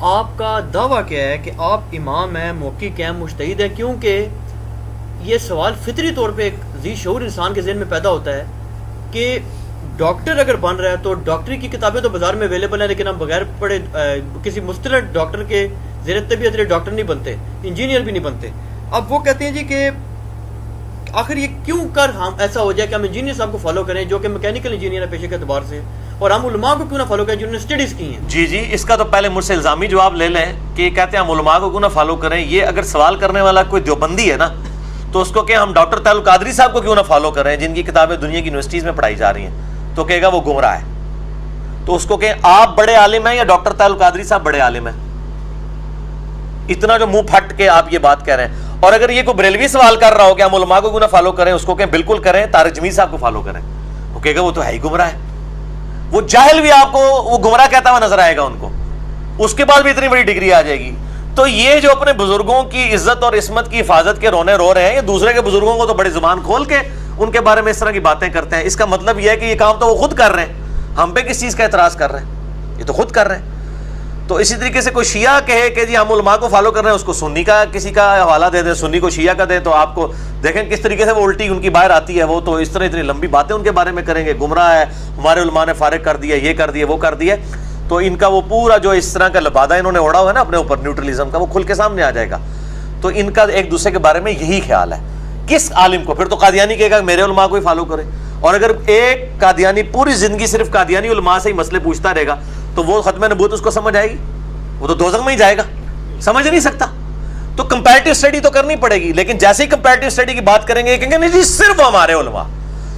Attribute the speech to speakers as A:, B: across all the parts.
A: آپ کا دعویٰ کیا ہے کہ آپ امام ہیں، محقق ہیں، مجتہد ہیں؟ کیونکہ یہ سوال فطری طور پہ ایک ذی شعور انسان کے ذہن میں پیدا ہوتا ہے کہ ڈاکٹر اگر بن رہا ہے تو ڈاکٹری کی کتابیں تو بازار میں اویلیبل ہیں، لیکن ہم بغیر پڑھے کسی مصطلح ڈاکٹر کے زیر طبیعت ڈاکٹر نہیں بنتے، انجینئر بھی نہیں بنتے. اب وہ کہتے ہیں جی کہ آخر یہ کیوں کر ہم ایسا ہو جائے کہ ہم انجینئر صاحب کو فالو کریں جو کہ میکینیکل انجینئر ہے پیشے کے اعتبار سے، اور ہم علماء کو کیوں نہ فالو کریں جنہوں نے اسٹڈیز کی ہیں؟
B: جی اس کا تو پہلے مجھ سے الزامی جواب لے لیں کہ کہتے ہیں ہم علماء کو کیوں نہ فالو کریں. یہ اگر سوال کرنے والا کوئی دیوبندی ہے نا تو اس کو کہ ہم ڈاکٹر طاہر القادری صاحب کو کیوں نہ فالو کریں جن کی کتابیں دنیا کی یونیورسٹیز میں پڑھائی جا رہی ہیں، تو کہے گا وہ گمراہ ہے. تو اس کو کہ آپ بڑے عالم ہیں یا ڈاکٹر طاہر القادری صاحب بڑے عالم ہیں؟ اتنا جو منہ پھٹ کے آپ یہ بات کہہ رہے ہیں. اور اگر یہ کوئی بریلوی سوال کر رہا ہو کہ ہم علماء کو کیوں نہ فالو کریں، اس کو کہ بالکل کریں، طارق جمیل صاحب کو فالو کریں. وہ کہے گا وہ تو ہے ہی گمراہ ہے. وہ جاہل بھی آپ کو وہ گمراہ کہتا ہوا نظر آئے گا ان کو، اس کے بعد بھی اتنی بڑی ڈگری آ جائے گی. تو یہ جو اپنے بزرگوں کی عزت اور عصمت کی حفاظت کے رونے رو رہے ہیں، یہ دوسرے کے بزرگوں کو تو بڑی زبان کھول کے ان کے بارے میں اس طرح کی باتیں کرتے ہیں. اس کا مطلب یہ ہے کہ یہ کام تو وہ خود کر رہے ہیں، ہم پہ کس چیز کا اعتراض کر رہے ہیں؟ یہ تو خود کر رہے ہیں. تو اسی طریقے سے کوئی شیعہ کہے کہ جی ہم علماء کو فالو کر رہے ہیں، اس کو سنی کا کسی کا حوالہ دے دیں، سنی کو شیعہ کا دے، تو آپ کو دیکھیں کس طریقے سے وہ الٹی ان کی باہر آتی ہے. وہ تو اس طرح اتنی لمبی باتیں ان کے بارے میں کریں گے، گمراہ ہے، ہمارے علماء نے فارغ کر دیا، یہ کر دیا، وہ کر دیا. تو ان کا وہ پورا جو اس طرح کا لبادہ انہوں نے اوڑا ہوا ہے نا اپنے اوپر نیوٹرلزم کا، وہ کھل کے سامنے آ جائے گا. تو ان کا ایک دوسرے کے بارے میں یہی خیال ہے. کس عالم کو؟ پھر تو قادیانی کہے گا میرے علماء کو ہی فالو کرے. اور اگر ایک قادیانی پوری زندگی صرف قادیانی علماء سے ہی مسئلے پوچھتا رہے گا تو وہ ختم نبوت اس کو سمجھ آئے گی؟ وہ تو دوزخ میں ہی جائے گا، سمجھ نہیں سکتا. تو کمپیریٹو اسٹڈی تو کرنی پڑے گی، لیکن جیسے ہی کمپیریٹو اسٹڈی کی بات کریں گے کہیں گے نہیں جی صرف ہمارے علماء.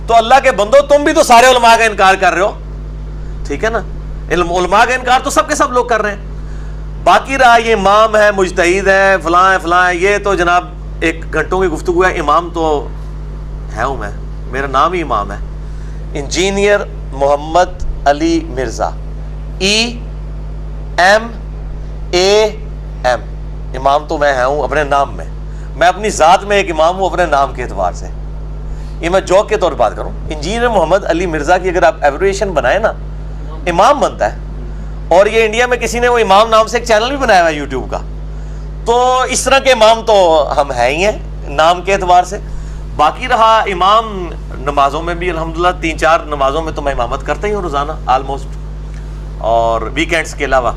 B: تو اللہ کے بندو تم بھی تو سارے علماء کا انکار کر رہے ہو، ٹھیک ہے نا؟ علماء کا انکار تو سب کے سب لوگ کر رہے ہیں. باقی رہا یہ امام ہے، مجتہد ہے، فلاں ہے فلاں ہے، یہ تو جناب ایک گھنٹوں کی گفتگو ہے. امام تو ہے ہوں میں، میرا نام ہی امام ہے، انجینئر محمد علی مرزا، EMAM. امام تو میں ہوں اپنے نام میں اپنی ذات میں ایک امام ہوں اپنے نام کے اعتبار سے. یہ میں جوک کے طور پر بات کروں. انجینئر محمد علی مرزا کی اگر آپ ایبریویشن بنائے نا امام بنتا ہے. اور یہ انڈیا میں کسی نے وہ امام نام سے ایک چینل بھی بنایا ہوا ہے یوٹیوب کا. تو اس طرح کے امام تو ہم ہیں ہی ہیں نام کے اعتبار سے. باقی رہا امام نمازوں میں بھی الحمدللہ 3-4 نمازوں میں تو میں امامت کرتا ہی ہوں روزانہ آلموسٹ، اور ویکینڈز کے علاوہ.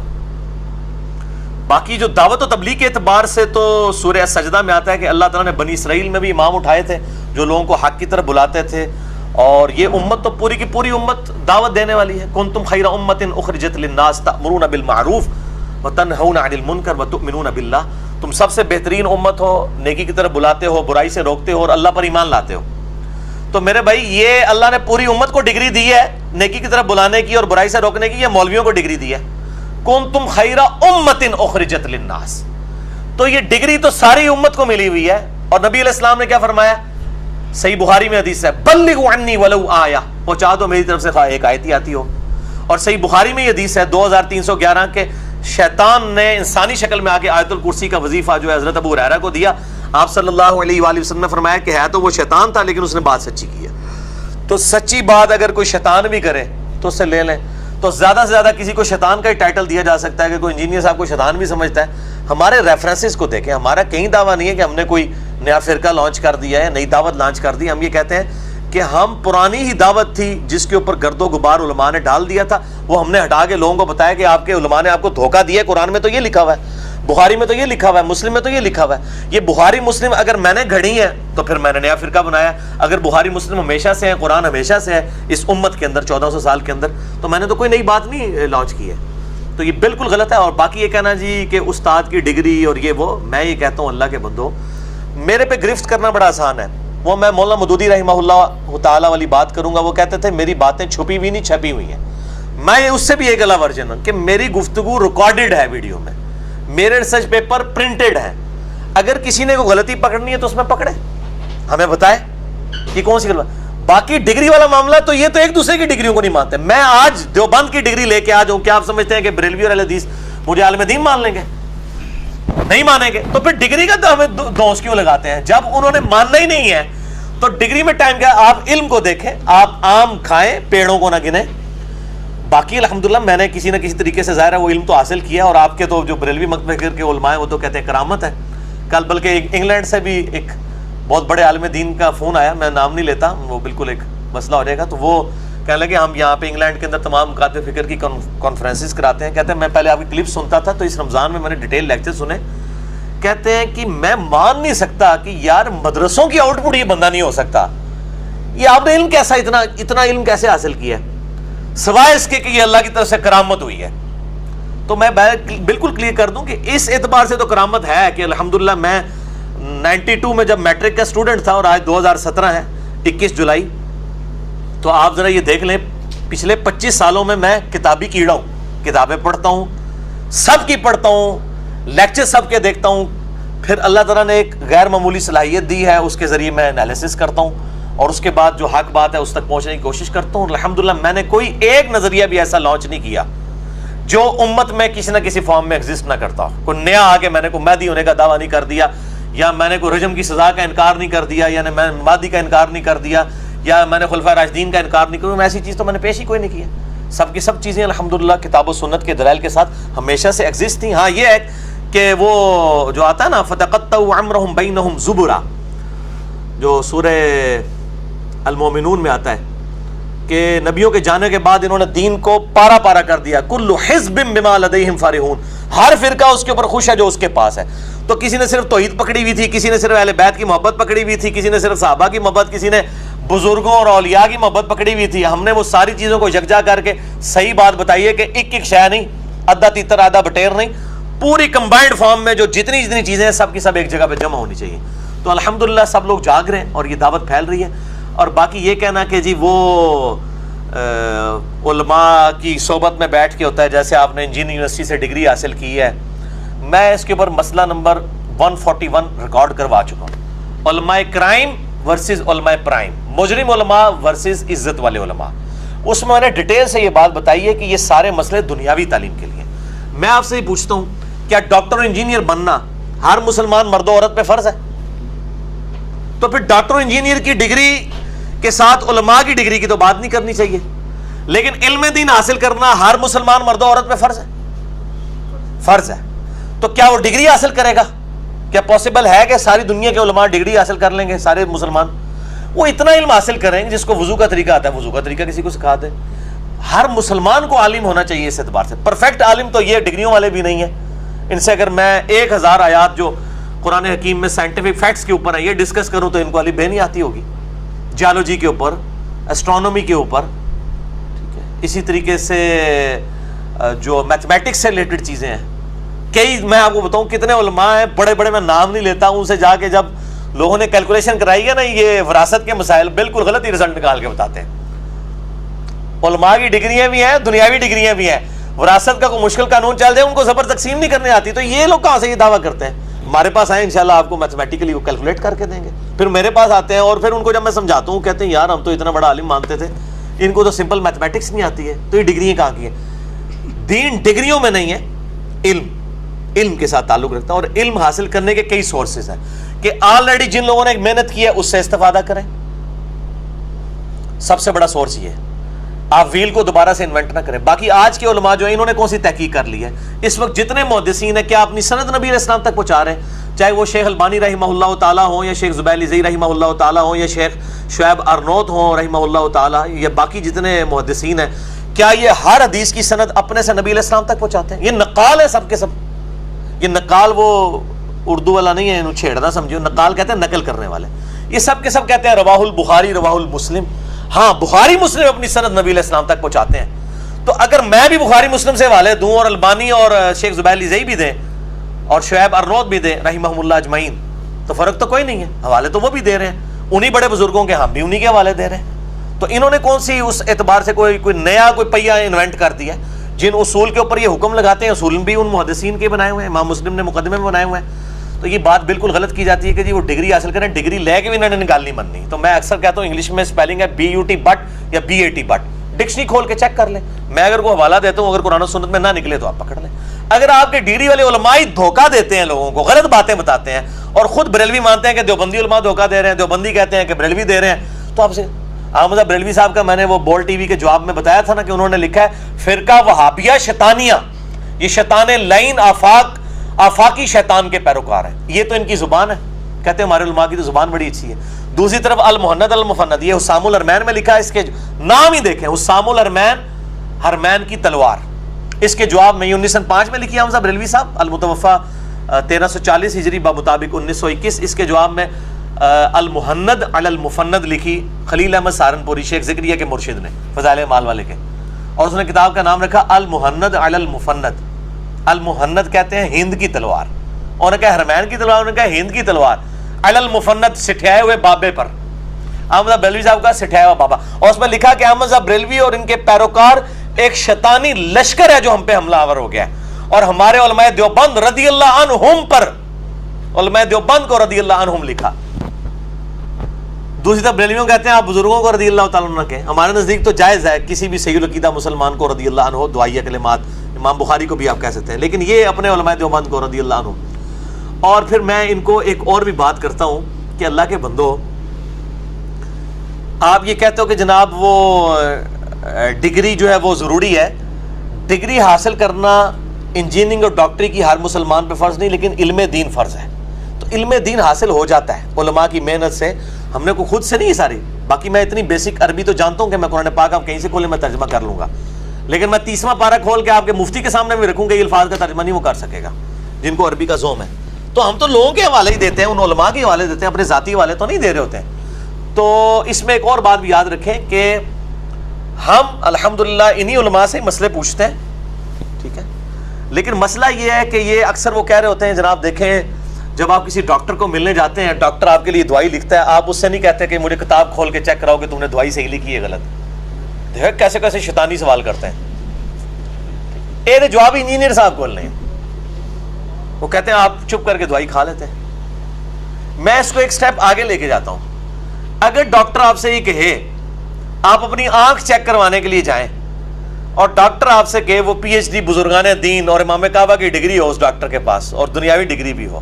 B: باقی جو دعوت و تبلیغ کے اعتبار سے تو سورہ سجدہ میں آتا ہے کہ اللہ تعالیٰ نے بنی اسرائیل میں بھی امام اٹھائے تھے جو لوگوں کو حق کی طرف بلاتے تھے. اور یہ امت تو پوری کی پوری امت دعوت دینے والی ہے. کنتم خیر امت اخرجت للناس تأمرون بالمعروف وتنہون عن المنکر وتؤمنون باللہ. تم سب سے بہترین امت ہو، نیکی کی طرف بلاتے ہو، برائی سے روکتے ہو اور اللہ پر ایمان لاتے ہو. تو میرے بھائی یہ اللہ نے پوری امت کو ڈگری دی ہے نیکی کی طرف بلانے کی اور برائی سے روکنے کی. یہ مولویوں کو ڈگری دی ہے کنتم خیر امت اخرجت للناس. تو یہ ڈگری تو ساری امت کو ملی ہوئی ہے. اور نبی علیہ السلام نے کیا فرمایا؟ صحیح بخاری میں حدیث ہے بلغوا عنی ولو آیہ، پہنچا دو میری طرف سے خواہ ایک آیت ہی آتی ہو. اور صحیح بخاری میں یہ حدیث ہے 2311 کے شیطان نے انسانی شکل میں آ کے آیت الکرسی کا وظیفہ جو ہے حضرت ابو ہریرہ کو دیا. آپ صلی اللہ علیہ وآلہ وسلم نے فرمایا کہ ہے تو وہ شیطان تھا لیکن اس نے بات سچی کی ہے. تو سچی بات اگر کوئی شیطان بھی کرے تو اسے لے لیں. تو زیادہ سے زیادہ کسی کو شیطان کا ہی ٹائٹل دیا جا سکتا ہے کہ کوئی انجینئر صاحب کو شیطان بھی سمجھتا ہے. ہمارے ریفرنسز کو دیکھیں. ہمارا کہیں دعویٰ نہیں ہے کہ ہم نے کوئی نیا فرقہ لانچ کر دیا ہے، نئی دعوت لانچ کر دی. ہم یہ کہتے ہیں کہ ہم پرانی ہی دعوت تھی جس کے اوپر گرد و غبار علماء نے ڈال دیا تھا، وہ ہم نے ہٹا کے لوگوں کو بتایا کہ آپ کے علماء نے آپ کو دھوکہ دیا ہے. قرآن میں تو یہ لکھا ہوا ہے، بخاری میں تو یہ لکھا ہوا ہے، مسلم میں تو یہ لکھا ہوا ہے. یہ بخاری مسلم اگر میں نے گھڑی ہے تو پھر میں نے نیا فرقہ بنایا. اگر بخاری مسلم ہمیشہ سے ہے، قرآن ہمیشہ سے ہے اس امت کے اندر 1400 سال کے اندر، تو میں نے تو کوئی نئی بات نہیں لانچ کی ہے. تو یہ بالکل غلط ہے. اور باقی یہ کہنا جی کہ استاد کی ڈگری اور یہ وہ، میں یہ کہتا ہوں اللہ کے بندو میرے پہ گرفت کرنا بڑا آسان ہے. وہ میں مولانا مودودی رحمہ اللہ تعالیٰ والی بات کروں گا. وہ کہتے تھے میری باتیں چھپی ہوئی نہیں چھپی ہوئی ہیں. میں اس سے بھی ایک الگ ورژن ہوں کہ میری گفتگو ریکارڈڈ ہے ویڈیو میں، میرے ریسرچ پیپر پرنٹڈ ہے. اگر کسی نے کوئی غلطی پکڑنی ہے تو اس میں پکڑے، ہمیں بتائے کہ کون سی غلط. باقی ڈگری والا معاملہ تو یہ تو ایک دوسرے کی ڈگریوں کو نہیں مانتے. میں آج دیوبند کی ڈگری لے کے آ جاؤں، کیا آپ سمجھتے ہیں کہ بریلوی اور اہل حدیث مجھے عالم دین مان لیں گے؟ نہیں مانیں گے. تو پھر ڈگری کا تو ہمیں دوست کیوں لگاتے ہیں جب انہوں نے ماننا ہی نہیں ہے؟ تو ڈگری میں ٹائم کیا؟ آپ علم کو دیکھیں. آپ آم کھائیں، پیڑوں کو نہ گنیں. باقی الحمدللہ میں نے کسی نہ کسی طریقے سے ظاہر ہے وہ علم تو حاصل کیا, اور آپ کے تو جو بریلوی مکتبہ فکر کے علماء ہیں وہ تو کہتے ہیں کرامت ہے. کل بلکہ انگلینڈ سے بھی ایک بہت بڑے عالم دین کا فون آیا, میں نام نہیں لیتا, وہ بالکل ایک مسئلہ ہو جائے گا, تو وہ کہنے لگے ہم یہاں پہ انگلینڈ کے اندر تمام مکاتب فکر کی کانفرنسز کراتے ہیں. کہتے ہیں میں پہلے آپ کی کلپ سنتا تھا تو اس رمضان میں نے ڈیٹیل لیکچر سنے. کہتے ہیں کہ میں مان نہیں سکتا کہ یار مدرسوں کی آؤٹ پٹ یہ بندہ نہیں ہو سکتا, یہ آپ نے علم کیسا اتنا علم کیسے حاصل کیا سوائے اس کے کہ یہ اللہ کی طرف سے کرامت ہوئی ہے. تو میں بالکل کلیئر کر دوں کہ اس اعتبار سے تو کرامت ہے کہ الحمدللہ میں 92 میں جب میٹرک کا اسٹوڈنٹ تھا اور آج 2017 ہے 21 جولائی, تو آپ ذرا یہ دیکھ لیں پچھلے 25 سالوں میں کتابی کیڑا ہوں, کتابیں پڑھتا ہوں, سب کی پڑھتا ہوں, لیکچر سب کے دیکھتا ہوں, پھر اللہ تعالیٰ نے ایک غیر معمولی صلاحیت دی ہے, اس کے ذریعے میں انالیسس کرتا ہوں اور اس کے بعد جو حق بات ہے اس تک پہنچنے کی کوشش کرتا ہوں. الحمدللہ میں نے کوئی ایک نظریہ بھی ایسا لانچ نہیں کیا جو امت میں کسی نہ کسی فارم میں ایگزسٹ نہ کرتا ہو. کوئی نیا آ کے میں نے کوئی مہدی ہونے کا دعویٰ نہیں کر دیا, یا میں نے کوئی رجم کی سزا کا انکار نہیں کر دیا, یا میں مہدی کا انکار نہیں کر دیا, یا میں نے خلفائے راشدین کا انکار نہیں کیا. ایسی چیز تو میں نے پیش ہی کوئی نہیں کیا. سب کی سب چیزیں الحمدللہ کتاب و سنت کے دلائل کے ساتھ ہمیشہ سے ایگزسٹ تھیں. ہاں یہ ہے کہ وہ جو آتا ہے نا فَتَقَطَّعُوا عَمْرَهُمْ بَيْنَهُمْ زُبُرًا, جو سورہ المومنون میں آتا ہے کہ نبیوں کے جانے کے بعد انہوں نے دین کو پارا پارا کر دیا. کل حزب بما لدیہم فرحون, ہر فرقہ اس کے اوپر خوش ہے جو اس کے پاس ہے. تو کسی نے صرف توحید پکڑی ہوئی تھی, کسی نے صرف اہل بیت کی محبت پکڑی ہوئی تھی, کسی نے صرف صحابہ کی محبت, کسی نے بزرگوں اور اولیاء کی محبت پکڑی ہوئی تھی. ہم نے وہ ساری چیزوں کو یکجا کر کے صحیح بات بتائی ہے کہ ایک شے نہیں, آدھا تیتر آدھا بٹیر نہیں, پوری کمبائنڈ فارم میں جو جتنی چیزیں ہیں سب کی سب ایک جگہ پہ جمع ہونی چاہیے. تو الحمدللہ سب لوگ جاگ رہے ہیں اور یہ دعوت پھیل رہی ہے. اور باقی یہ کہنا کہ جی وہ علماء کی صحبت میں بیٹھ کے ہوتا ہے, جیسے آپ نے انجینئرنگ یونیورسٹی سے ڈگری حاصل کی ہے, میں اس کے اوپر مسئلہ نمبر 141 ریکارڈ کروا چکا ہوں. علماء کرائم ورسز علماء پرائم, مجرم علماء ورسز عزت والے علماء. اس میں نے ڈیٹیل سے یہ بات بتائی ہے کہ یہ سارے مسئلے دنیاوی تعلیم کے لیے. میں آپ سے یہ پوچھتا ہوں کیا ڈاکٹر اور انجینئر بننا ہر مسلمان مرد و عورت پہ فرض ہے؟ تو پھر ڈاکٹر اور انجینئر کی ڈگری کے ساتھ علماء کی ڈگری کی تو بات نہیں کرنی چاہیے. لیکن علم دین حاصل کرنا ہر مسلمان مرد و عورت پہ فرض ہے, فرض ہے. تو کیا وہ ڈگری حاصل کرے گا؟ کیا پاسبل ہے کہ ساری دنیا کے علماء ڈگری حاصل کر لیں گے سارے مسلمان؟ وہ اتنا علم حاصل کریں گے جس کو وضو کا طریقہ آتا ہے وضو کا طریقہ کسی کو سکھا دے. ہر مسلمان کو عالم ہونا چاہیے اس اعتبار سے. پرفیکٹ عالم تو یہ ڈگریوں والے بھی نہیں ہیں. ان سے اگر میں 1000 آیات جو قرآن حکیم میں سائنٹیفک فیکٹس کے اوپر ہیں یہ ڈسکس کروں تو ان کو علی بے نہیں آتی ہوگی. جیالوجی کے اوپر, اسٹرانومی کے اوپر, ٹھیک ہے. اسی طریقے سے جو میتھمیٹکس سے ریلیٹڈ چیزیں ہیں, کئی میں آپ کو بتاؤں کتنے علماء ہیں بڑے بڑے, میں نام نہیں لیتا ہوں, اسے جا کے جب لوگوں نے کیلکولیشن کرائی ہے نا یہ وراثت کے مسائل, بالکل غلط ہی رزلٹ نکال کے بتاتے ہیں. علماء کی ڈگریاں بھی ہیں, دنیاوی ڈگریاں بھی ہیں. وراثت کا کوئی مشکل قانون چل جائے ان کو زبر تقسیم نہیں کرنے آتی, تو یہ لوگ کہاں سے یہ دعویٰ کرتے ہیں؟ ہمارے پاس آئے انشاءاللہ آپ کو میتھمیٹیکلی وہ کیلکولیٹ کر کے دیں گے. پھر میرے پاس آتے ہیں اور پھر ان کو جب میں سمجھاتا ہوں کہتے ہیں یار ہم تو اتنا بڑا عالم مانتے تھے, ان کو تو سمپل میتھمیٹکس نہیں آتی ہے, تو یہ ڈگریاں کہاں کی ہیں؟ دین ڈگریوں میں نہیں ہے, علم کے ساتھ تعلق رکھتا ہے. اور علم حاصل کرنے کے کئی سورسز ہیں کہ آلریڈی جن لوگوں نے محنت کی ہے اس سے استفادہ کریں. سب سے بڑا سورس یہ ہے, آپ ویل کو دوبارہ سے انوینٹ نہ کریں. باقی آج کے علماء جو ہیں انہوں نے کون سی تحقیق کر لی ہے اس وقت؟ جتنے محدثین ہیں کیا اپنی سند نبی علیہ السلام تک پہنچا رہے ہیں؟ چاہے وہ شیخ البانی رحمہ اللہ تعالیٰ ہوں, یا شیخ زبیر علی رحمہ اللہ تعالیٰ ہوں, یا شیخ شعیب ارنوت ہوں رحمہ اللہ تعالیٰ, یا باقی جتنے محدثین ہیں, کیا یہ ہر حدیث کی سند اپنے سے نبی علیہ السلام تک پہنچاتے ہیں؟ یہ نقال ہے سب کے سب. یہ نقال وہ اردو والا نہیں ہے, انہوں چھیڑنا سمجھو, نقال کہتے ہیں نقل کرنے والے. یہ سب کے سب کہتے ہیں رواہ البخاری رواہ المسلم. ہاں بخاری مسلم اپنی سند نبی علیہ السلام تک پہنچاتے ہیں. تو اگر میں بھی بخاری مسلم سے حوالے دوں اور البانی اور شیخ زبیر علی زئی بھی دیں اور شعیب ارنوت بھی دیں رحمہم اللہ اجمعین, تو فرق تو کوئی نہیں ہے. حوالے تو وہ بھی دے رہے ہیں, انہی بڑے بزرگوں کے, ہم بھی انہی کے حوالے دے رہے ہیں. تو انہوں نے کون سی اس اعتبار سے کوئی نیا کوئی پہیہ انوینٹ کر دیا؟ جن اصول کے اوپر یہ حکم لگاتے ہیں اصول بھی ان محدثین کے بنائے ہوئے ہیں, امام مسلم نے مقدمے میں بنائے ہوئے ہیں. تو یہ بات بالکل غلط کی جاتی ہے کہ جی وہ ڈگری حاصل کریں, ڈگری لے کے بھی انہوں نے نکال نہیں بننی. تو میں اکثر کہتا ہوں انگلش میں اسپیلنگ ہے BUT بٹ یا BAT بٹ, ڈکشنری کھول کے چیک کر لیں. میں اگر کوئی حوالہ دیتا ہوں, اگر قرآن و سنت میں نہ نکلے تو آپ پکڑ لیں. اگر آپ کے ڈگری والے علماء دھوکہ دیتے ہیں لوگوں کو, غلط باتیں بتاتے ہیں اور خود بریلوی مانتے ہیں کہ دیوبندی علماء دھوکہ دے رہے ہیں, دیوبندی کہتے ہیں کہ بریلوی دے رہے ہیں, تو آپ سے احمد بریلوی صاحب کا میں نے وہ بول ٹی وی کے جواب میں بتایا تھا نا کہ انہوں نے لکھا ہے فرقہ وہابیہ شیطانیہ، یہ شیطان لعین آفاقی شیطان کے پیروکار ہیں. یہ تو ان کی زبان ہے، کہتے ہیں ہمارے علماء کی تو زبان بڑی اچھی ہے. دوسری طرف المہند المفند، یہ حسام الحرمین میں لکھا ہے، اس کے نام ہی دیکھیں، حسام الحرمین، حرمین کی تلوار. اس کے جواب میں 1905 میں لکھی احمد بریلوی صاحب، المتوفہ 1340 ہجری بمطابق 1921. اس کے جواب میں المہند علی المفند لکھی خلیل احمد سہارنپوری، شیخ ذکریہ کے مرشد نے، فضائل اعمال والے کے، اور اس نے کتاب کا نام رکھا المہند علی المفند. المہند کہتے ہیں ہند کی تلوار، انہوں نے کہا حرمین کی تلوار، انہوں نے کہا ہند کی تلوار. علی المفند سٹھائے ہوئے بابے پر، احمد بریلوی صاحب کا سٹھایا ہوا بابا. اور اس میں لکھا کہ احمد بریلوی اور ان کے پیروکار ایک شیطانی لشکر ہے جو ہم پہ حملہ آور ہو گیا ہے، اور ہمارے علماء دیوبند رضی اللہ عنہم پر، علماء دیوبند کو رضی اللہ عنہم لکھا. دوسری طرف بریلویوں کہتے ہیں آپ بزرگوں کو رضی اللہ تعالیٰ عنہ کہیں. ہمارے نزدیک تو جائز ہے کسی بھی صحیح العقیدہ مسلمان کو رضی اللہ عنہ، دعائیہ کلمات، امام بخاری کو بھی آپ کہہ سکتے ہیں، لیکن یہ اپنے علماء دیوبند کو رضی اللہ عنہ. اور پھر میں ان کو ایک اور بھی بات کرتا ہوں کہ اللہ کے بندو، آپ یہ کہتے ہو کہ جناب وہ ڈگری جو ہے وہ ضروری ہے. ڈگری حاصل کرنا انجینئرنگ اور ڈاکٹری کی ہر مسلمان پہ فرض نہیں، لیکن علم دین فرض ہے. تو علم دین حاصل ہو جاتا ہے علماء کی محنت سے، ہم نے کو خود سے نہیں ساری. باقی میں اتنی بیسک عربی تو جانتا ہوں کہ میں قرآن پاک آپ کہیں سے کھولے میں ترجمہ کر لوں گا، لیکن میں 30واں پارہ کھول کے آپ کے مفتی کے سامنے بھی رکھوں گا، یہ الفاظ کا ترجمہ نہیں وہ کر سکے گا جن کو عربی کا ذوم ہے. تو ہم تو لوگوں کے حوالے ہی دیتے ہیں، ان علماء کے حوالے دیتے ہیں، اپنے ذاتی حوالے تو نہیں دے رہے ہوتے ہیں. تو اس میں ایک اور بات بھی یاد رکھیں کہ ہم الحمدللہ انہی علماء سے مسئلے پوچھتے ہیں، ٹھیک ہے، لیکن مسئلہ یہ ہے کہ یہ اکثر وہ کہہ رہے ہوتے ہیں جناب دیکھیں جب آپ کسی ڈاکٹر کو ملنے جاتے ہیں، ڈاکٹر آپ کے لیے دوائی لکھتا ہے، آپ اس سے نہیں کہتے کہ مجھے کتاب کھول کے چیک کراؤ کہ تم نے دوائی صحیح لکھی ہے غلط. دیکھ کیسے کیسے شیطانی سوال کرتے ہیں. یہ جواب انجینئر صاحب کو نہیں، وہ کہتے ہیں آپ چپ کر کے دوائی کھا لیتے ہیں. میں اس کو ایک سٹیپ آگے لے کے جاتا ہوں. اگر ڈاکٹر آپ سے یہ کہے آپ اپنی آنکھ چیک کروانے کے لیے جائیں اور ڈاکٹر آپ سے کہے وہ پی ایچ ڈی بزرگان دین اور امام کعبہ کی ڈگری ہو اس ڈاکٹر کے پاس اور دنیاوی ڈگری بھی ہو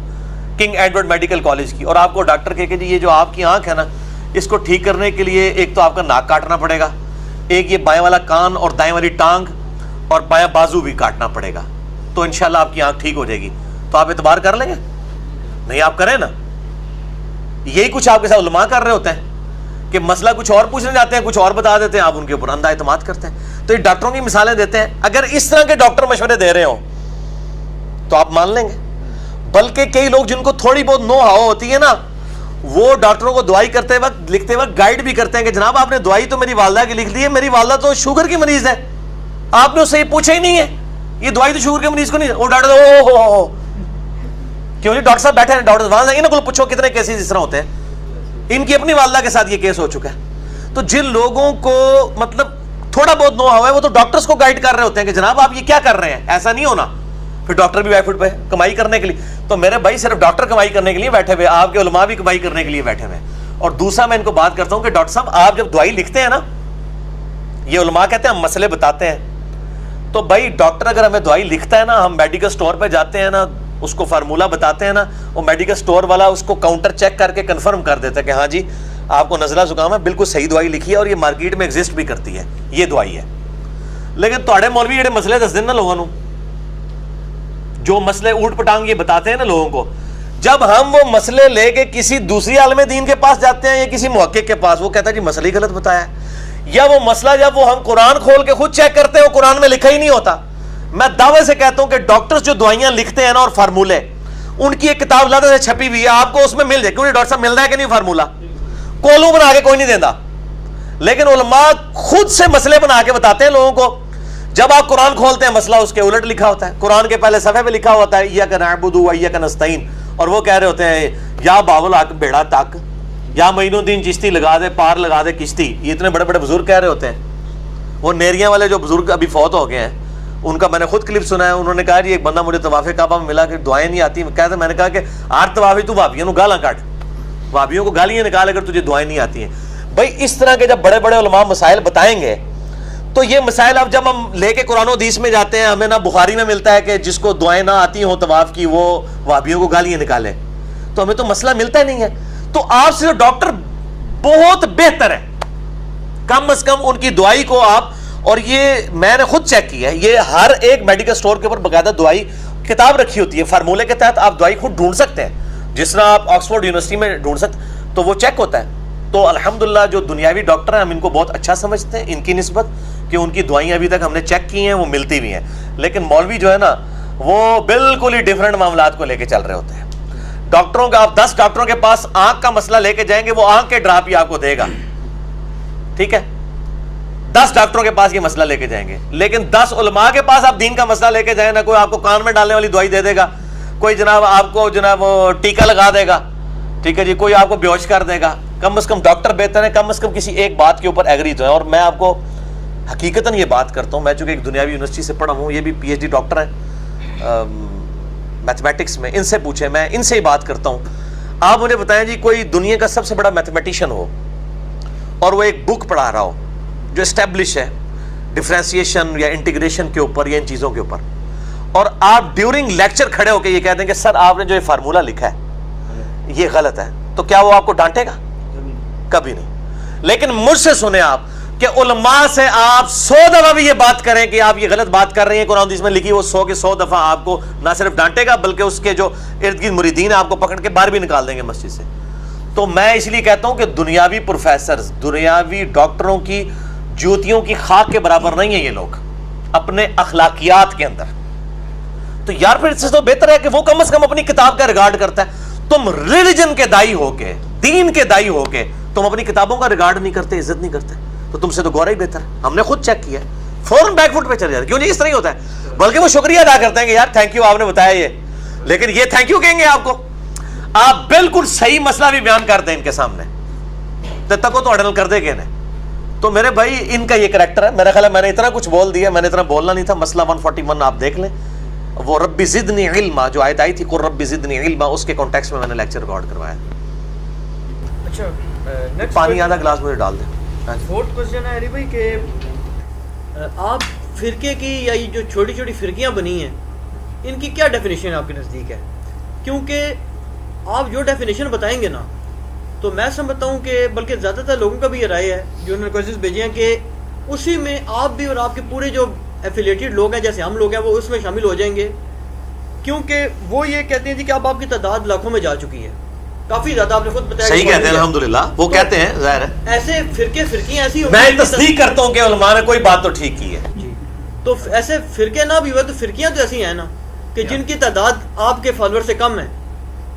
B: کنگ ایڈورڈ میڈیکل کالج کی، اور آپ کو ڈاکٹر کہے کہ جی یہ جو آپ کی آنکھ ہے نا اس کو ٹھیک کرنے کے لیے ایک تو آپ کا ناک کاٹنا پڑے گا، ایک یہ بائیں والا کان اور دائیں والی ٹانگ اور بایاں بازو بھی کاٹنا پڑے گا، تو انشاءاللہ آپ کی آنکھ ٹھیک ہو جائے گی. تو آپ اعتبار کر لیں گے؟ نہیں آپ کریں نا. یہی کچھ آپ کے ساتھ علماء کر رہے ہوتے ہیں کہ مسئلہ کچھ اور پوچھنے جاتے ہیں، کچھ اور بتا دیتے ہیں، آپ ان کے اوپر اندھا اعتماد کرتے ہیں. تو یہ ڈاکٹروں کی مثالیں دیتے ہیں. اگر اس طرح کے ڈاکٹر مشورے دے رہے ہوں تو آپ مان لیں گے. بلکہ کئی لوگ جن کو تھوڑی بہت نو ہاؤ ہوتی ہے نا، وہ ڈاکٹروں کو دوائی کرتے وقت لکھتے وقت گائیڈ بھی کرتے ہیں کہ جناب آپ نے دوائی تو میری والدہ کی لکھ لی ہے، میری والدہ تو شوگر کی مریض ہے، آپ نے اس سے یہ پوچھا ہی نہیں ہے، یہ دوائی تو شوگر کے مریض کو نہیں. وہ ڈاکٹر او کیوں جی ڈاکٹر صاحب بیٹھے ہیں، ڈاکٹر وہاں ان کو پوچھو کتنے کیسز اس طرح ہوتے ہیں. ان کی اپنی والدہ کے ساتھ یہ کیس ہو چکا ہے. تو جن لوگوں کو مطلب تھوڑا بہت نو ہوا ہے وہ تو ڈاکٹرز کو گائیڈ کر رہے ہوتے ہیں کہ جناب آپ یہ کیا کر رہے ہیں، ایسا نہیں ہونا. پھر ڈاکٹر بھی بیٹھ پہ کمائی کرنے کے لیے. تو میرے بھائی صرف ڈاکٹر کمائی کرنے کے لیے بیٹھے ہوئے، آپ کے علماء بھی کمائی کرنے کے لیے بیٹھے ہوئے. اور دوسرا میں ان کو بات کرتا ہوں کہ ڈاکٹر صاحب آپ جب دوائی لکھتے ہیں نا، یہ علماء کہتے ہیں ہم مسئلے بتاتے ہیں، تو بھائی ڈاکٹر اگر ہمیں دوائی لکھتا ہے نا، ہم میڈیکل سٹور پہ جاتے ہیں نا، اس کو فارمولہ بتاتے ہیں نا، وہ میڈیکل سٹور والا اس کو کاؤنٹر چیک کر کے کنفرم کر دیتا ہے کہ ہاں جی آپ کو نزلہ زکام ہے، بالکل صحیح دوائی لکھی ہے اور یہ مارکیٹ میں ایگزسٹ بھی کرتی ہے، یہ دوائی ہے. لیکن تھوڑے مولوی جڑے مسئلے دس دن نا لوگوں جو مسئلے اوٹ پٹانگ یہ بتاتے ہیں نا لوگوں کو، جب ہم وہ مسئلے لے کے کسی دوسری عالم دین کے پاس جاتے ہیں یا کسی محقق کے پاس، وہ کہتا ہے جی مسئلہ ہی غلط بتایا ہے. یا وہ مسئلہ جب وہ ہم قرآن کھول کے خود چیک کرتے ہیں وہ قرآن میں لکھا ہی نہیں ہوتا. میں دعوے سے کہتا ہوں کہ ڈاکٹرز جو دوائیاں لکھتے ہیں نا اور فارمولے، ان کی ایک کتاب لاتے سے چھپی ہوئی ہے، آپ کو اس میں مل جائے. کیوں نہیں ڈاکٹر صاحب مل رہا ہے کہ نہیں فارمولہ؟ کولوں بنا کے کوئی نہیں دیتا، لیکن علماء خود سے مسئلے بنا کے بتاتے ہیں لوگوں کو. جب آپ قرآن کھولتے ہیں مسئلہ اس کے الٹ لکھا ہوتا ہے، قرآن کے پہلے صفحے پہ لکھا ہوتا ہے ایاک نعبد و ایاک نستعین، اور وہ کہہ رہے ہوتے ہیں یا باول حق بیڑا تک، یا معین الدین چشتی لگا دے پار لگا دے کشتی. یہ اتنے بڑے بڑے بزرگ کہہ رہے ہوتے ہیں. وہ نیریاں والے جو بزرگ ابھی فوت ہو گئے ہیں ان کا میں نے خود کلپ سنا ہے. انہوں نے کہا جی ایک بندہ مجھے طواف کعبہ میں ملا کہ دعائیں نہیں آتی. کہتے میں نے کہا کہ ہر طوافی تو بھابیوں گالاں کاٹ، بھابیوں کو گالیاں نکال اگر تجھے دعائیں نہیں آتی ہیں. بھائی اس طرح کے جب بڑے بڑے علماء مسائل بتائیں گے تو یہ مسائل اب جب ہم لے کے قرآن و حدیث میں جاتے ہیں، ہمیں نہ بخاری میں ملتا ہے کہ جس کو دعائیں نہ آتی ہوں طواف کی وہ وہابیوں کو گالیاں نکالے، تو ہمیں تو مسئلہ ملتا ہی نہیں ہے. تو آپ سے ڈاکٹر بہت بہتر ہے، کم از کم ان کی دعائی کو آپ, اور یہ میں نے خود چیک کیا ہے, یہ ہر ایک میڈیکل سٹور کے اوپر باقاعدہ دعائی کتاب رکھی ہوتی ہے, فارمولے کے تحت آپ دوائی خود ڈھونڈ سکتے ہیں, جس طرح آپ آکسفورڈ یونیورسٹی میں ڈھونڈ سکتے, تو وہ چیک ہوتا ہے. تو الحمدللہ جو دنیاوی ڈاکٹر ہیں ہم ان کو بہت اچھا سمجھتے ہیں ان کی نسبت, کہ ان کی دعائیں ابھی تک ہم نے چیک کی ہیں, وہ ملتی بھی ہیں. لیکن مولوی جو ہے نا وہ بالکل ہی ڈیفرنٹ معاملات کو لے کے چل رہے ہوتے ہیں. ڈاکٹروں کا, آپ 10 ڈاکٹروں کے پاس آنکھ کا مسئلہ لے کے جائیں گے, وہ آنکھ کے ڈراپ ہی آپ کو دے گا, ٹھیک ہے, 10 ڈاکٹروں کے پاس یہ مسئلہ لے کے جائیں گے. لیکن 10 علماء کے پاس آپ دین کا مسئلہ لے کے جائیں نا, کوئی آپ کو کان میں ڈالنے والی دوائی دے دے گا, کوئی جناب آپ کو جناب ٹیکا لگا دے گا, ٹھیک ہے جی, کوئی آپ کو بیہوش کر دے گا. کم از کم ڈاکٹر بہتر ہے, کم از کم کسی ایک بات کے اوپر ایگری تو ہے. اور میں آپ کو حقیقتاً یہ بات کرتا ہوں, میں چونکہ ایک دنیاوی یونیورسٹی سے پڑھا ہوں, یہ بھی پی ایچ ڈی ڈاکٹر ہیں میتھمیٹکس میں, ان سے پوچھیں, میں ان سے ہی بات کرتا ہوں. آپ مجھے بتائیں جی, کوئی دنیا کا سب سے بڑا میتھمیٹیشین ہو اور وہ ایک بک پڑھا رہا ہو جو اسٹیبلش ہے ڈفرینسیشن یا انٹیگریشن کے اوپر یا ان چیزوں کے اوپر, اور آپ ڈیورنگ لیکچر کھڑے ہو کے یہ کہہ دیں کہ سر آپ نے جو یہ فارمولا لکھا ہے یہ غلط ہے, تو کیا وہ آپ کو ڈانٹے گا؟ کبھی نہیں. لیکن مجھ سے سنیں آپ کہ علماء سے آپ 100 دفعہ بھی یہ بات کریں کہ آپ یہ غلط بات کر رہے ہیں, قرآن حدیث میں لکھی, وہ 100 کے 100 دفعہ آپ کو نہ صرف ڈانٹے گا بلکہ اس کے جو ارد گرد مریدین ہیں آپ کو پکڑ کے باہر بھی نکال دیں گے مسجد سے. تو میں اس لیے کہتا ہوں کہ دنیاوی پروفیسرز, دنیاوی ڈاکٹروں کی جوتیوں کی خاک کے برابر نہیں ہیں یہ لوگ اپنے اخلاقیات کے اندر. تو یار پھر اس سے تو بہتر ہے کہ وہ کم از کم اپنی کتاب کا ریگارڈ کرتا ہے. تم ریلیجن کے دائی ہو کے, دین کے دائی ہو کے تم اپنی کتابوں کا ریگارڈ نہیں کرتے, عزت نہیں کرتے, تو تم سے تو گورا ہی بہتر ہے. ہم نے خود چیک کیا ہے, فوراً بیک فٹ پہ چل جاتے. کیوں نہیں, اس طرح ہی ہوتا ہے, بلکہ وہ شکریہ ادا کرتے ہیں کہ یار تھینک یو آپ نے بتایا یہ, لیکن یہ تھینک یو کہیں گے آپ کو, آپ بالکل صحیح مسئلہ بھی بیان کرتے ہیں ان کے سامنے تب تک وہ تو اڈل کر دے گے انہیں. تو میرے بھائی ان کا یہ کریکٹر ہے. میرا خیال ہے میں نے اتنا کچھ بول دیا, میں نے اتنا بولنا نہیں تھا. مسئلہ 141 آپ دیکھ لیں, وہ ربی زدنی علما جو آیت آئی تھی, قل ربی زدنی علما, اس کے کانٹیکسٹ میں نے لیکچر ریکارڈ کروایا.
A: اچھا,
B: پانی آدھا گلاس مجھے ڈال دیں.
A: فورتھ کوسچن ہے علی بھائی کہ آپ فرقے کی یا یہ جو چھوٹی چھوٹی فرقیاں بنی ہیں ان کی کیا ڈیفینیشن آپ کے نزدیک ہے؟ کیونکہ آپ جو ڈیفینیشن بتائیں گے نا تو میں سمجھتا ہوں کہ بلکہ زیادہ تر لوگوں کا بھی یہ رائے ہے جو انہوں نے کوشچنز بھیجے ہیں کہ اسی میں آپ بھی اور آپ کے پورے جو ایفیلیٹڈ لوگ ہیں جیسے ہم لوگ ہیں وہ اس میں شامل ہو جائیں گے, کیونکہ وہ یہ کہتے ہیں جی کہ اب آپ کی تعداد لاکھوں میں جا چکی ہے, کافی زیادہ. آپ نے خود بتایا,
B: صحیح کہتے ہیں الحمدللہ, وہ کہتے ہیں, ظاہر ہے
A: ایسے فرقیاں ایسی
B: میں تصدیق کرتا ہوں کہ علماء نے کوئی بات تو ٹھیک کی ہے
A: جی. تو ایسے فرقے نہ بھی ہوئے تو فرقیاں تو ایسی ہیں نا کہ جن کی تعداد آپ کے فالوور سے کم ہے,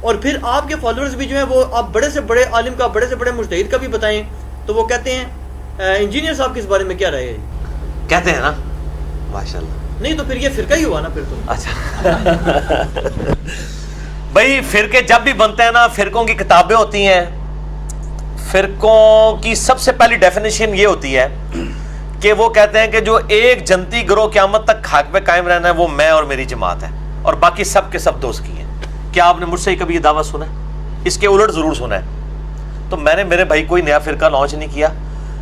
A: اور پھر آپ کے فالوورز بھی جو ہیں وہ آپ بڑے سے بڑے عالم کا, بڑے سے بڑے مجتہد کا بھی بتائیں تو وہ کہتے ہیں انجینئر صاحب کے اس بارے میں کیا رہے ہیں,
B: کہتے ہیں نا ماشاءاللہ.
A: نہیں تو پھر یہ فرقہ ہی ہوا نا پھر تو.
B: اچھا بھائی فرقے جب بھی بنتے ہیں نا, فرقوں کی کتابیں ہوتی ہیں. فرقوں کی سب سے پہلی ڈیفینیشن یہ ہوتی ہے کہ وہ کہتے ہیں کہ جو ایک جنتی گروہ قیامت تک خاک پہ قائم رہنا ہے وہ میں اور میری جماعت ہے, اور باقی سب کے سب دوست کی ہیں. کیا آپ نے مجھ سے کبھی یہ دعویٰ سنا ہے؟ اس کے الٹ ضرور سنا ہے. تو میں نے میرے بھائی کوئی نیا فرقہ لانچ نہیں کیا.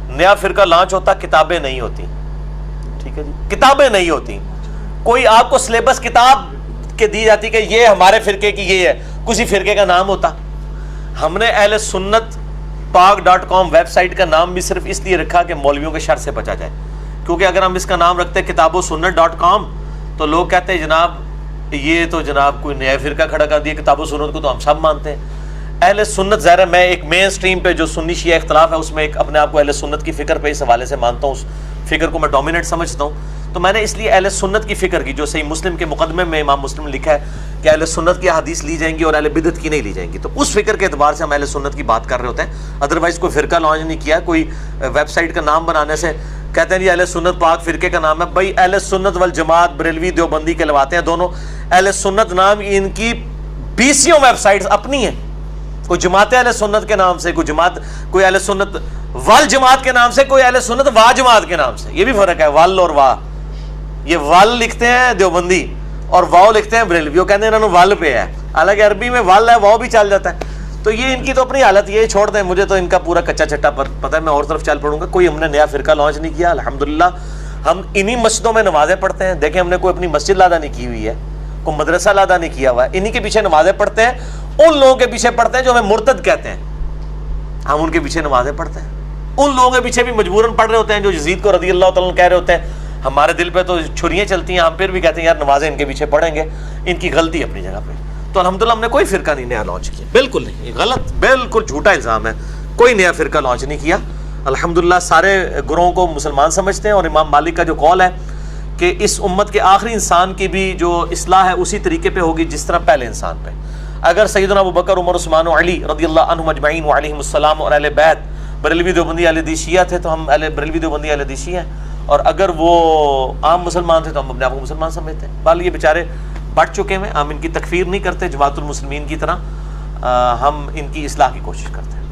B: نیا فرقہ لانچ ہوتا کتابیں نہیں ہوتی, ٹھیک ہے جی, کتابیں نہیں ہوتی. کوئی آپ کو سلیبس کتاب کے دی جاتی کہ یہ ہمارے فرقے کی یہ ہے, کسی فرقے کا نام ہوتا. ہم نے اہل سنت پاک.com ویب سائٹ کا نام بھی صرف اس لیے رکھا کہ مولویوں کے شر سے بچا جائے, کیونکہ اگر ہم اس کا نام رکھتے کتاب و سنت.com تو لوگ کہتے ہیں جناب یہ تو جناب کوئی نیا فرقہ کھڑا کر دیا, کتاب و سنت کو تو ہم سب مانتے ہیں. اہل سنت ظاہر ہے میں ایک مین سٹریم پہ جو سنی شیعہ اختلاف ہے اس میں ایک اپنے آپ کو اہل سنت کی فکر پہ اس حوالے سے مانتا ہوں, اس فکر کو میں ڈومینیٹ سمجھتا ہوں. تو میں نے اس لیے اہل سنت کی فکر کی جو صحیح مسلم کے مقدمے میں امام مسلم نے لکھا ہے کہ اہل سنت کی حدیث لی جائیں گی اور اہل بدعت کی نہیں لی جائیں گی, تو اس فکر کے اعتبار سے ہم اہل سنت کی بات کر رہے ہوتے ہیں. ادروائز کوئی فرقہ لانچ نہیں کیا, کوئی ویب سائٹ کا نام بنانے سے کہتے ہیں جی اہل سنت پاک فرقے کا نام ہے. بھائی اہل سنت والجماعت بریلوی دیوبندی کہلواتے ہیں دونوں. اہل سنت نام ان کی 20 ویب سائٹس اپنی ہیں, کوئی جماعت اہل سنت کے نام سے, کوئی جماعت, کوئی اہل سنت وال جماعت کے نام سے, کوئی اہل سنت وا جماعت کے نام سے. یہ بھی فرق ہے وال اور وا. یہ وال لکھتے ہیں دیوبندی اور واؤ لکھتے ہیں بریلوی, وہ کہتے ہیں انہوں نے وال پہ ہے, حالانکہ عربی میں وال ہے واؤ بھی چل جاتا ہے. تو یہ ان کی تو اپنی حالت, یہ چھوڑ دیں, مجھے تو ان کا پورا کچا چٹا پتہ ہے, میں اور طرف چل پڑوں گا. کوئی ہم نے نیا فرقہ لانچ نہیں کیا الحمدللہ. ہم انہی مسجدوں میں نمازیں پڑھتے ہیں. دیکھیں ہم نے کوئی اپنی مسجد لادا نہیں کی ہوئی ہے, کوئی مدرسہ لادا نہیں کیا ہوا ہے. انہی کے پیچھے نمازیں پڑھتے ہیں, ان لوگوں کے پیچھے پڑھتے ہیں جو ہمیں مرتد کہتے ہیں, ہم ان کے پیچھے نمازیں پڑھتے ہیں. ان لوگوں کے پیچھے بھی مجبوراً پڑھ رہے ہوتے ہیں جو یزید کو رضی اللہ تعالیٰ عنہ کہہ رہے ہوتے ہیں ہمارے دل پہ تو چھریاں چلتی ہیں, ہم پھر بھی کہتے ہیں یار نمازیں ان کے پیچھے پڑھیں گے, ان کی غلطی اپنی جگہ پہ. تو الحمدللہ ہم نے کوئی فرقہ نہیں نیا لانچ کیا, بالکل نہیں, یہ غلط بالکل جھوٹا الزام ہے, کوئی نیا فرقہ لانچ نہیں کیا. الحمدللہ سارے گروہوں کو مسلمان سمجھتے ہیں, اور امام مالک کا جو قول ہے کہ اس امت کے آخری انسان کی بھی جو اصلاح ہے اسی طریقے پہ ہوگی جس طرح پہلے انسان پہ. اگر سیدنا ابو بکر, عمر, عثمان و علی رضی اللہ عنہم اجمعین وعلیہم السلام اور اہل بیت بریلوی دیوبندی اہل حدیث شیعہ تھے تو ہم اہل بریلوی دیوبندی اہل حدیث شیعہ ہیں, اور اگر وہ عام مسلمان تھے تو ہم اپنے آپ کو مسلمان سمجھتے ہیں. بال یہ بیچارے بڑھ چکے ہیں, ہم ان کی تکفیر نہیں کرتے جماعت المسلمین کی طرح, ہم ان کی اصلاح کی کوشش کرتے ہیں.